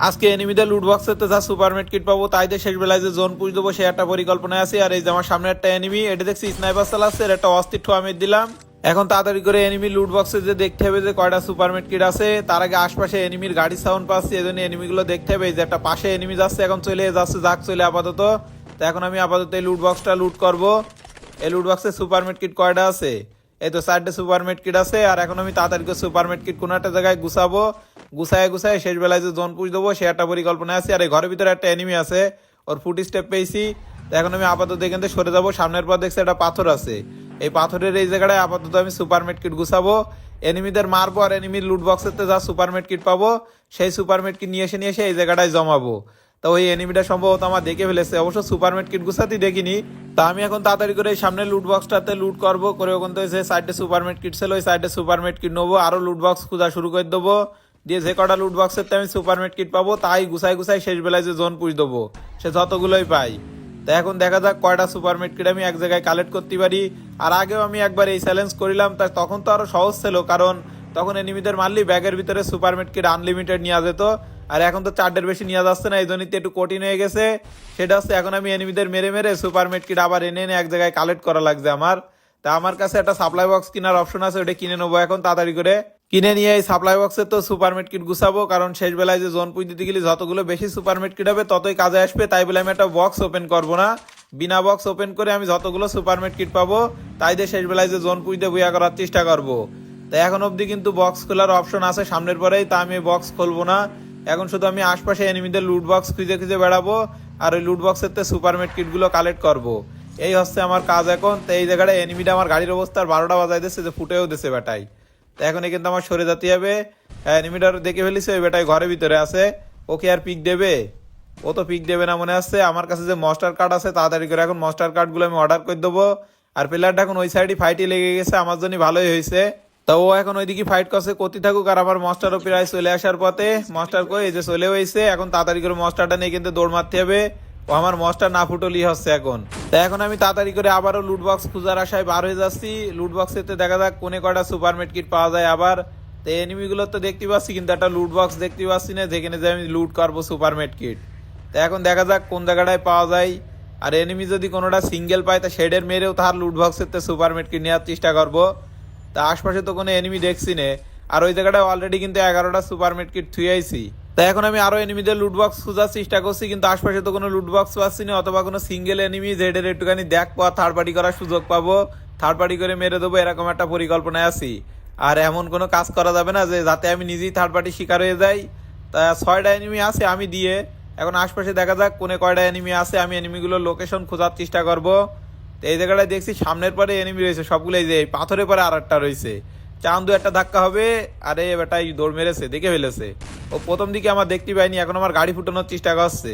আজকে এনিমিদের লুট বক্সেতে যা সুপার মেড কিট পাবো তাই দিয়ে শেষ বেলায় যে জোন পুশ দেবো সে একটা পরিকল্পনা আছে। আর এই যে আমার সামনে একটা এনিমি, এটা দেখছি স্নাইপার চালাচ্ছে, এর একটা অস্থির ঠোয়া মেরে দিলাম। এখন তাড়াতাড়ি করে এনিমি লুট বক্সে যে দেখতে হবে যে কয়টা সুপার মেড কিট আছে, তার আগে আশপাশে এনিমির গাড়ি সাউন্ড পাচ্ছি, এই জন্য এনিমিগুলো দেখতে হবে। এই যে একটা পাশে এনিমি যাচ্ছে, এখন চলে যাচ্ছে, যাক চলে আপাতত। তো এখন আমি আপাতত এই লুট বক্সটা লুট করবো। এই লুট বক্সে সুপার মেড কিট কয়টা আছে? এই তো 4টে সুপার মেড কিট আছে। আর এখন আমি তাড়াতাড়ি করে সুপার মেড কিট কোনো একটা জায়গায় গুছাবো, গুছায় গুছায় শেষ বেলায় যে জোন পুশ দেবো সে একটা পরিকল্পনা আছে। আর এই ঘরের ভিতরে একটা এনিমি আছে, ওর ফুট স্টেপ পেয়েছি। তো এখন আমি আপাতত এখান থেকে সরে যাবো। সামনের পর দেখছি একটা পাথর আছে, এই পাথরের এই জায়গাটায় আপাতত আমি সুপার মেড কিট গুছাবো, এনিমিদের মারবো। আর এনিমির লুট বক্সেতে যা সুপার মেড কিট পাবো সেই সুপার মেড কিট নিয়ে এসে এই জায়গাটায় জমাবো। তো ওই এনিমিটা সম্ভবত আমার দেখে ফেলেছে, অবশ্য সুপার মেড কিট গুছাতেই দেখিনি। তা আমি এখন তাড়াতাড়ি করে এই সামনে লুট বক্সটাতে লুট করবো, করে ওখান থেকে যে সাইডে সুপার মেড কিট ছিল ওই সাইডে সুপার মেড কিট নেবো, আরো লুট বক্স খোঁজা শুরু করে দেবো। দিয়ে যে কটা লুট বক্সের আমি সুপার মেড কিট পাবো তাই গুছাই গুছাই শেষ বেলায় যে জোন পুশ দেবো সে যতগুলোই পাই। তো এখন দেখা যাক কয়টা সুপার মেড কিট আমি এক জায়গায় কালেক্ট করতে পারি। আর আগেও আমি একবার এই চ্যালেঞ্জ করিলাম, তা তখন তো আরো সহজ ছিল, কারণ তখন এনিমিদের মারলি ব্যাগের ভিতরে সুপার মেড কিট আনলিমিটেড নেওয়া যেত। আর এখন তো 4টের বেশি নেওয়া যাচ্ছে না, এই জন্যই তো একটু কঠিন হয়ে গেছে। সেটা হচ্ছে এখন আমি এনিমিদের মেরে মেরে সুপার মেড কিট আবার এনে এনে এক জায়গায় কালেক্ট করা লাগছে আমার। তা আমার কাছে একটা সাপ্লাই বক্স কেনার অপশন আছে, ওটা কিনে নেবো এখন তাড়াতাড়ি করে। কিনে নিয়ে এই সাপ্লাই বক্সে তো সুপার মেড কিট গুছাবো, কারণ শেষ বেলায় যে জোন পুজ দিতে গেলে যতগুলো বেশি সুপার মেড কিট হবে ততই কাজে আসবে। তাই বলে আমি একটা বক্স ওপেন করবো না, বিনা বক্স ওপেন করে আমি যতগুলো সুপার মেড কিট পাবো তাই দিয়ে শেষ বেলায় যে জোন পুজ দিয়ে বুয়া করার চেষ্টা করবো। তাই এখন অবধি কিন্তু বক্স খোলার অপশন আছে সামনের পরেই, তা আমি বক্স খুলবো না। এখন শুধু আমি আশপাশে এনিমিদের লুট বক্স খুঁজে খুঁজে বেড়াবো আর ওই লুট বক্সের সুপার মেড কিট গুলো কালেক্ট করবো। এই হচ্ছে আমার কাজ এখন। তো এই জায়গাটা এনিমিটা আমার গাড়ির অবস্থার 12টা বাজাই দিচ্ছে, যে ফুটেও দিচ্ছে বেটাই। তো এখন কিন্তু আমার সরে যেতে হবে। এনিমিটার দেখে ফেলিছে, ওই বেটাই ঘরের ভিতরে আছে, ওকে আর পিক দেবে? ও তো পিক দেবে না মনে হচ্ছে। আমার কাছে যে মাস্টার কার্ড আছে তাড়াতাড়ি করে এখন মাস্টার কার্ডগুলো আমি অর্ডার করে দেবো। আর প্লেয়ারটা এখন ওই সাইডে ফাইটে লেগে গেছে, আমার জন্য ভালোই হয়েছে। তা ও এখন ওইদিকে ফাইট করছে, করতে থাকুক। আর আমার মাস্টারও প্রায় চলে আসার পথে, মাস্টার কই, এই যে চলে হয়েছে। এখন তাড়াতাড়ি করে মাস্টারটা নিয়ে কিন্তু দৌড় মারতে হবে, ও আমার মাস্টার না ফুটলি হচ্ছে এখন। তা এখন আমি তাড়াতাড়ি করে আবারও লুট বক্স খোঁজার আশায় বার হয়ে যাচ্ছি। লুট বক্সেতে দেখা যাক কোনে কয়টা সুপার মেড কিট পাওয়া যায় আবার। তো এনিমিগুলো তো দেখতে পাচ্ছি, কিন্তু একটা লুট বক্স দেখতে পাচ্ছি না যেখানে যে আমি লুট করবো সুপার মেড কিট। তো এখন দেখা যাক কোন জায়গাটায় পাওয়া যায়। আর এনিমি যদি কোনোটা সিঙ্গেল পায় তা শেডের মেরেও তার লুট বক্সের সুপার মেড কিট নেওয়ার চেষ্টা করবো। তা আশপাশে তো কোনো এনিমি দেখছি নে। আর ওই জায়গাটায় অলরেডি কিন্তু 11টা সুপার মেড কিট থুয়ে আইছি। তাই এখন আমি আরো এনিমিদের লুট বক্স খোঁজার চেষ্টা করছি, কিন্তু আশপাশে তো কোনো লুট বক্স পাচ্ছি না, অথবা কোনো সিঙ্গেল এনিমি যেটার একটুখানি দেখ পাওয়া থার্ড পার্টি করার সুযোগ পাবো, থার্ড পার্টি করে মেরে দেবো, এরকম একটা পরিকল্পনায় আছি। আর এমন কোনো কাজ করা যাবে না যে যাতে আমি নিজেই থার্ড পার্টি শিকার হয়ে যাই। তা 6টা এনিমি আছে আমি দিয়ে, এখন আশপাশে দেখা যাক কোনে কয়টা এনিমি আছে, আমি এনিমিগুলোর লোকেশন খোঁজার চেষ্টা করবো। তো এই জায়গাটায় দেখছি সামনের পরে এনিমি রয়েছে সবগুলো, এই যে পাথরের পরে আর একটা রয়েছে। চান্দু একটা ধাক্কা হবে, আরে বেটাই দৌড় মেরেছে, দেখে ফেলেছে। ও প্রথম দিকে আমার দেখতে পাইনি, এখন আমার গাড়ি ফুটানোর চেষ্টা করছে।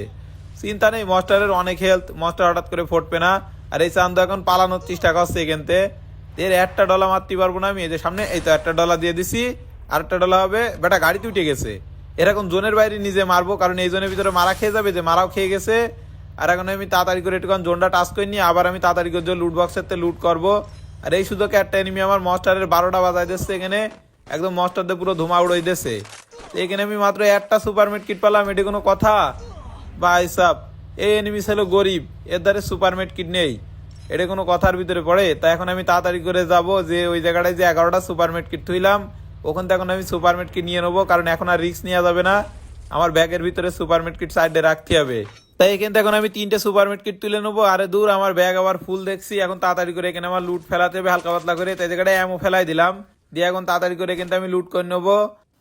চিন্তা নেই, মাস্টারের অনেক হেলথ, মাস্টার হঠাৎ করে ফুটবে না। আর এই চান্দু এখন পালানোর চেষ্টা করছে এখানতে। এর একটা ডলা মারতে পারবো না আমি, এই যে সামনে এই তো একটা ডলা দিয়ে দিছি, আর একটা ডলা হবে। বেটা গাড়িতে উঠে গেছে, এরকম জোনের বাইরে নিজে মারবো, কারণ এই জোনের ভিতরে মারা খেয়ে যাবে, যে মারাও খেয়ে গেছে। আর এখন আমি তাড়াতাড়ি করে একটুখান জোনটা টাচ করে নিয়ে আবার আমি তাড়াতাড়ি করে লুট বক্সের লুট করবো। আর এই সুযোগে একটা এনিমি আমার মাস্টারের 12টা বাজাই দিচ্ছে এখানে, একদম মাস্টারদের পুরো ধুমা উড়াই দিচ্ছে। এখানে আমি মাত্র একটা সুপার মেড কিট পেলাম, এটি কোনো কথা? ভাই সাব, এই এনিমি ছিল গরিব, এর দ্বারে সুপার মেড কিট নেই, এটা কোনো কথার ভিতরে পড়ে? তা এখন আমি তাড়াতাড়ি করে যাব, যে ওই জায়গাটায় যে 11টা সুপার মেড কিট থইলাম ওখান থেকে এখন আমি সুপার মেড কিট নিয়ে নেবো, কারণ এখন আর রিস্ক নেওয়া যাবে না, আমার ব্যাগের ভিতরে সুপার মেড কিট সাইডে রাখতে হবে। তাই এখান থেকে এখন আমি 3টে সুপার মেড কিট তুলে নেবো। আরে দূর, আমার ব্যাগ আবার ফুল দেখছি। এখন তাড়াতাড়ি করে এখানে আমার লুট ফেলাতে হবে হালকা পাতলা করে, তাই জায়গাটায় এমও ফেলাই দিলাম, দিয়ে এখন তাড়াতাড়ি করে কিন্তু আমি লুট করে নেবো।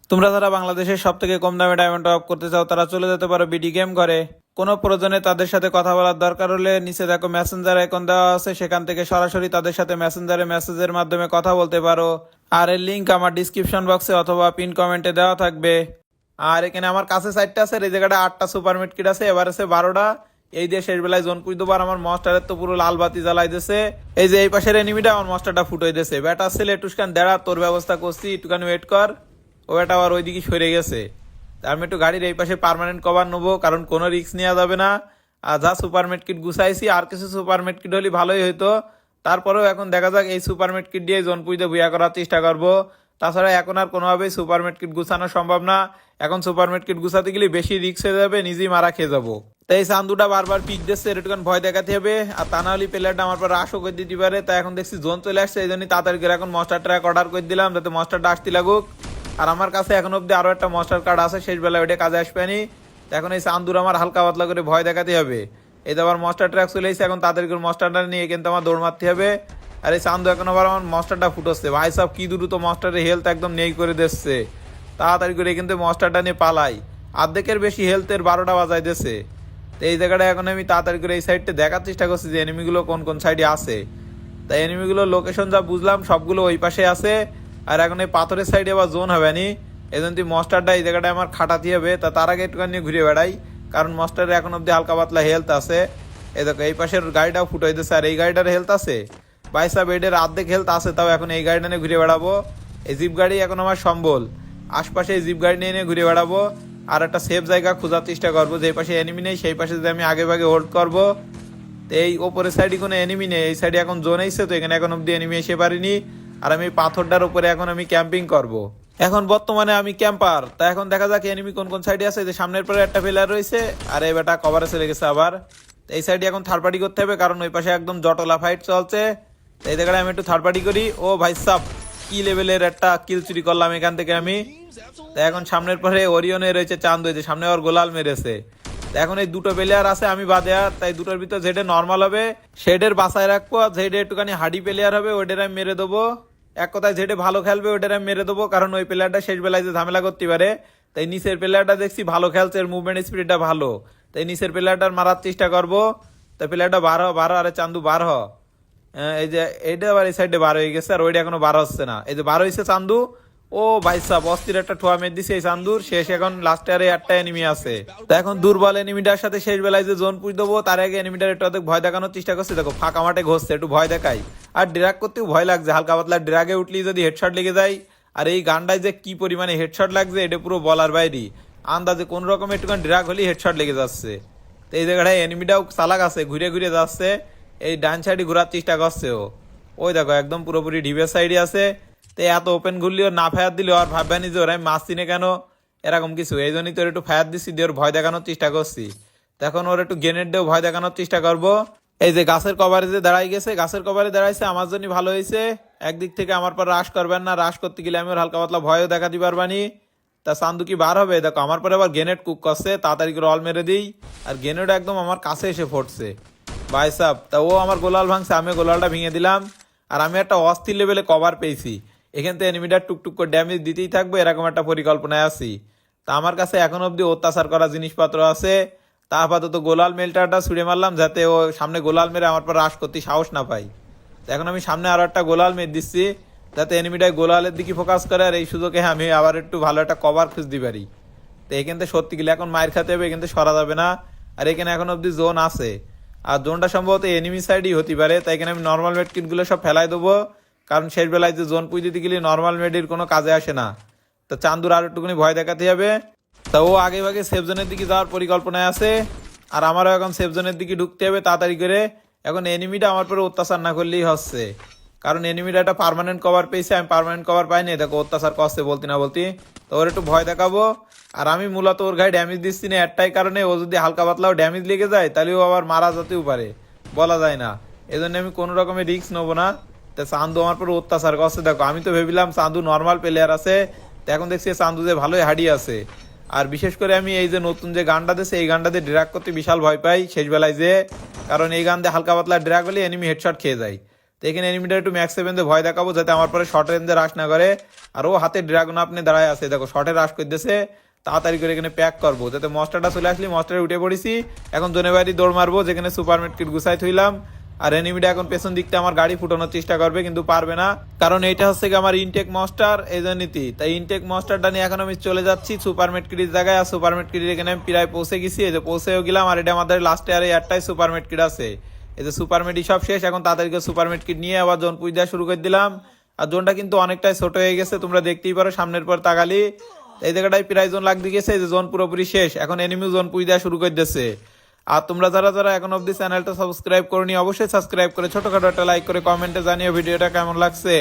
তোমরা যারা বাংলাদেশের সব থেকে কম দামে ডায়মন্ড টপ করতে চাও তারা চলে যেতে পারো বিডি গেম ঘরে। কোনো প্রয়োজনে তাদের সাথে কথা বলার দরকার হলে নিচে দেখো মেসেঞ্জার আইকন দেওয়া আছে, সেখান থেকে সরাসরি তাদের সাথে মেসেঞ্জারে মেসেজের মাধ্যমে কথা বলতে পারো। আর এর লিঙ্ক আমার ডিসক্রিপশন বক্সে অথবা পিন কমেন্টে দেওয়া থাকবে। আর এখানে আমার কাছে 4টা আছে, এই জায়গাটা 8টা সুপার মেড কিট আছে, এবার আছে 12টা। এই দিয়ে শেষ বেলায় জোন পুজ দেবো। আর আমার মাস্টারের তো পুরো লাল বাতি জ্বালাই দিয়েছে, এই যে এই পাশের এনিমিটা আমার মাস্টারটা ফুটাই দিয়েছে। ব্যাটা ছেলে একটুখান দেড়া, তোর ব্যবস্থা করছি, একটুখানি ওয়েট কর। ও ব্যাটা আবার ওইদিকে সরে গেছে। আমি একটু গাড়ির এই পাশে পার্মানেন্ট কভার নেবো, কারণ কোনো রিস্ক নেওয়া যাবে না। আর যা সুপার মেড কিট গুছাইছি, আর কিছু সুপার মেড কিট হলে ভালোই হইতো। তারপরেও এখন দেখা যাক এই সুপার মেড কিট দিয়ে জোন পুজতে বুয়া করার চেষ্টা করবো। তাছাড়া এখন আর কোনোভাবেই সুপার মেডকিট গুছানো সম্ভব না। এখন সুপার মেডকিট গুছাতে গেলে বেশি রিস্ক হয়ে যাবে, নিজেই মারা খেয়ে যাবো। তাই এই চান্দুটা বারবার পিক দিচ্ছে, এরকম ভয় দেখাতে হবে। আর তা না হলে প্লেয়ারটা আমার পর রাশও করে দিতে পারে। তাই এখন দেখছি জোন চলে আসছে, এই জন্যই তাড়াতাড়ি করে এখন মাস্টার ট্র্যাক অর্ডার করে দিলাম, যাতে মাস্টারটা আসতে লাগুক। আর আমার কাছে এখন অব্দি আরো একটা মাস্টার কার্ড আছে, শেষ বেলা ওইটা কাজে আসবেনি। এখন এই চান্দুর আমার হালকা পাতলা করে ভয় দেখাতে হবে। এই তো আবার মাস্টার ট্র্যাক চলে এসেছে, এখন তাড়াতাড়ি করে মাস্টারটা নিয়ে কিন্তু আমার দৌড় মারতে হবে। আর এই চান্দু এখন আবার আমার মাস্টারটা ফুটোচ্ছে, ভাই সাহেব কি দ্রুত মাস্টারের হেলথ একদম নেই করে দিচ্ছে। তাড়াতাড়ি করে কিন্তু মাস্টারটা নিয়ে পালাই, অর্ধেকের বেশি হেলথের 12টা বাজাই দিচ্ছে। তো এই জায়গাটা এখন আমি তাড়াতাড়ি করে এই সাইডটা দেখার চেষ্টা করছি যে এনিমিগুলো কোন কোন সাইডে আছে। তাই এনিমিগুলোর লোকেশন যা বুঝলাম সবগুলো ওই পাশে আছে। আর এখন এই পাথরের সাইডে আবার জোন হবে নি, এই জন্য মাস্টারটা এই জায়গাটায় আমার খাটাতে হবে। তা তার আগে একটুখানি ঘুরে বেড়াই, কারণ মাস্টারের এখন অব্দি হালকা পাতলা হেলথ আছে। এই দেখো এই পাশের গাড়িটাও ফুটাই দিচ্ছে, আর এই গাড়িটার হেলথ আছে বাইসা বেডের অর্ধেক হেলথ আছে। তাও এখন এই গাড়িটা নিয়ে ঘুরে বেড়াবো। এই জিপ গাড়ি এখন আমার সম্বল, আশপাশে এই জিপ গাড়ি নিয়ে ঘুরে বেড়াবো। আর একটা সেফ জায়গা খোঁজার চেষ্টা করবো, যে পাশে এনিমি নেই সেই পাশে যদি আমি আগে ভাগে হোল্ড করবো। তো এই ওপরের সাইডে কোনো এনিমি নেই, এই সাইডে এখন জোন এসছে, তো এখানে এখন অব্দি এনিমি এসে পারিনি। আর আমি পাথরটার উপরে এখন আমি ক্যাম্পিং করব। এখন বর্তমানে আমি ক্যাম্পার। তা এখন দেখা যাক এনিমি কোন কোন সাইডে আছে। যে সামনের পরে একটা প্লেয়ার রয়েছে, আর এই বেটা কভারে চলে গেছে আবার। এই সাইডে এখন থার্ড পার্টি করতে হবে, কারণ ওই পাশে একদম জটলা ফাইট চলছে। এই জায়গায় আমি একটু থার্ড পার্টি করি। ও ভাই সাব, কি লেভেলের একটা কিল চুরি করলাম এখান থেকে আমি। তা এখন সামনের পরে ওরিয়নে রয়েছে চাঁদ, হয়েছে সামনে আবার গোলাল মেরেছে। এখন এই দুটো প্লেয়ার আছে আমি বাদে, আর তাই দুটোর ভিতর যেটা নর্মাল হবে সেটার বাসায় রাখবো, আর যেটা একটুখানি হাডি প্লেয়ার হবে ওইটার আমি মেরে দেবো। এক কথায় যেটা ভালো খেলবে ওইটার আমি মেরে দেবো, কারণ ওই প্লেয়ারটা শেষ বেলায় যে ঝামেলা করতে পারে। তাই নিচের প্লেয়ারটা দেখছি ভালো খেলছে, এর মুভমেন্ট স্পিডটা ভালো। তাই নিচের প্লেয়ারটার মারার চেষ্টা করবো। তাই প্লেয়ারটা বারো বারো, আরে চান্দু বার হ। এই যে এইটা আবার এই সাইডে বার হয়ে গেছে, আর ওইটা এখনো বার হচ্ছে না। এই যে বার হয়েছে চান্দু। ও ভাই সাহেব, অস্থির একটা ঠোয়া মেরে দিছে এই চান্দুর। শেষ এখন লাস্টে আর একটা এনিমি আছে। তো এখন দুর্বল এনিমিটার সাথে শেষ বেলায় যে জোন পুষ দেবো, তার আগে এনিমিটার একটু অর্ধেক ভয় দেখানোর চেষ্টা করছে। দেখো ফাঁকা মাঠে ঘষছে, একটু ভয় দেখাই। আর ড্রাগ করতেও ভয় লাগছে, হালকা পাতলা ড্রাগে উঠলেই যদি হেডশট লেগে যায়। আর এই গানটায় যে কি পরিমাণে হেডশট লাগছে এটা পুরো বলার বাইরে। আন্দাজে কোন রকম একটুখানি ড্রাগ হলেই হেডশট লেগে যাচ্ছে। তো এই জায়গাটায় এনিমিটাও চালাক আছে, ঘুরে ঘুরে যাচ্ছে। এই ডান সাইডে ঘোরার চেষ্টা করছে ও। ওই দেখো একদম পুরোপুরি ডিভের সাইডে আছে। তো এত ওপেন ঘুরলেও না ফায়ার দিলেও আর ভাববেনি যে ওরা মাছ চিনে কেন, এরকম কিছু। এই জন্যই তোর একটু ফায়ার দিচ্ছি, দিয়ে ওর ভয় দেখানোর চেষ্টা করছি। তখন ওর একটু গ্রেনেড দিয়েও ভয় দেখানোর চেষ্টা করবো। এই যে গাছের কভারে যে দাঁড়াই গেছে, গাছের কভারে দাঁড়াইছে, আমার জন্য ভালো হয়েছে। একদিক থেকে আমার পর রাশ করবেন না, রাশ করতে গেলে আমি ওর হালকা পাতলা ভয়ও দেখাতে পারবানি। তা চান্দু কি বার হবে, দেখো আমার পরে আবার গ্রেনেড কুক করছে, তাড়াতাড়ি করে অল মেরে দিই। আর গ্রেনেড একদম আমার কাছে এসে ফুটছে ভাই সাহেব। তা ও আমার গোলাল ভাঙছে, আমি গোলালটা ভেঙে দিলাম। আর আমি একটা অস্থির লেভেলে কভার পেয়েছি, এখান থেকে এনিমিটার টুকটুক করে ড্যামেজ দিতেই থাকবে, এরকম একটা পরিকল্পনায় আছি। তা আমার কাছে এখন অব্দি অত্যাচার করা জিনিসপত্র আছে। তা আপাতত গোলাল মেলটাটা ছুড়ে মারলাম, যাতে ও সামনে গোলাল মেরে আমার পর রাশ করতে সাহস না পাই। তো এখন আমি সামনে আরো একটা গোলাল মেরে দিচ্ছি, যাতে এনিমিটাই গোলালের দিকে ফোকাস করে। আর এই সুযোগে আমি আবার একটু ভালো একটা কভার খুঁজতে পারি। তো এখান থেকে সত্যি গেলে এখন মায়ের খাতে হবে, এখান থেকে সরা যাবে না। আর এখানে এখন অব্দি জোন আছে, আর জোনটা সম্ভবত এনিমি সাইডই হতে পারে। তাই এখানে আমি নর্মাল মেড কিটগুলো সব ফেলাই দেবো, কারণ শেষ বেলায় যে জোন পুই দিতে গেলে নর্মাল মেডের কোনো কাজে আসে না। তো চান্দুর আর একটুখানি ভয় দেখাতে হবে। তা ও আগে ভাগে সেফ জোনের দিকে যাওয়ার পরিকল্পনায় আছে, আর আমারও এখন সেফ জোনের দিকে ঢুকতে হবে তাড়াতাড়ি করে। এখন এনিমিটা আমার পরে অত্যাচার না করলেই হচ্ছে, কারণ এনিমিটা একটা পার্মানেন্ট কভার পেয়েছে, আমি পার্মানেন্ট কভার পাইনি। দেখো অত্যাচার করছে বলতে না বলতে। তো ওর একটু ভয় দেখাবো। আর আমি মূলত ওর গায়ে ড্যামেজ দিচ্ছি না একটাই কারণে, ও যদি হালকা পাতলাও ড্যামেজ লেগে যায় তাহলে ও আবার মারা যেতেও পারে, বলা যায় না। এই জন্য আমি কোনো রকমের রিস্ক নেবো না। তা চান্দু আমার পরে অত্যাচার করছে। দেখো আমি তো ভেবেছিলাম চান্দু নর্মাল প্লেয়ার আছে, তো এখন দেখছি চান্দু যে ভালোই হাডি আছে। আর বিশেষ করে আমি এই যে নতুন যে গানটা দিয়েছে এই গানটা দিয়ে ড্র্যাগ করতে বিশাল ভয় পাই শেষ বেলায় যে, কারণ এই গান দিয়ে হালকা পাতলা ড্র্যাগ হলে এনিমি হেডশট খেয়ে যায়। তো এখানে এনিমিটা একটু ম্যাক্স 7 দিয়ে ভয় দেখাবো, যাতে আমার পরে শর্ট রেঞ্জে রাশ না করে। আর ও হাতে ড্রাগন আপনি দাঁড়ায় আছে, দেখো শর্টে রাশ করতেছে। তাড়াতাড়ি করে এখানে প্যাক করবো, যাতে মস্টারটা চলে আসলে মস্টারে উঠে পড়েছি। এখন জোনে বাড়ি দৌড় মারবো, যেখানে সুপার মেডকিট গুছাই থইলাম। আর এনিমিটা এখন পেছন দিকটা আমার গাড়ি ফুটানোর চেষ্টা করবে, কিন্তু পারবে না, কারণ এইটা হচ্ছে কি আমার ইনটেক মস্টার এই জন্যই। তাই ইনটেক মস্টারটা নিয়ে এখন আমি চলে যাচ্ছি সুপার মেডকিটের জায়গায়। আর সুপার মেডকিটের এখানে আমি প্রায় পৌঁছে গেছি, এই যে পৌঁছেও গেলাম। আর এটা আমাদের লাস্টে আর একটাই সুপার মেডকিট আছে, এই যে সুপার মেডি সব শেষ। এখন তাদেরকে সুপার মেডকিট নিয়ে আবার জোন পুজ দেওয়া শুরু করে দিলাম। আর জোনটা কিন্তু অনেকটাই ছোট হয়ে গেছে, তোমরা দেখতেই পারো সামনের পর তাকালি। এই জায়গাটায় প্রায় জোন লাগতে গেছে, এই যে জোন পুরোপুরি শেষ। এখন এনিমি জোন পুজ দেওয়া শুরু করে দিচ্ছে। আর তোমরা যারা যারা এখন অব্দি চ্যানেলটা সাবস্ক্রাইব করনি, অবশ্যই সাবস্ক্রাইব করে ছোটখাটো একটা লাইক করে কমেন্টে জানিও ভিডিওটা কেমন লাগছে।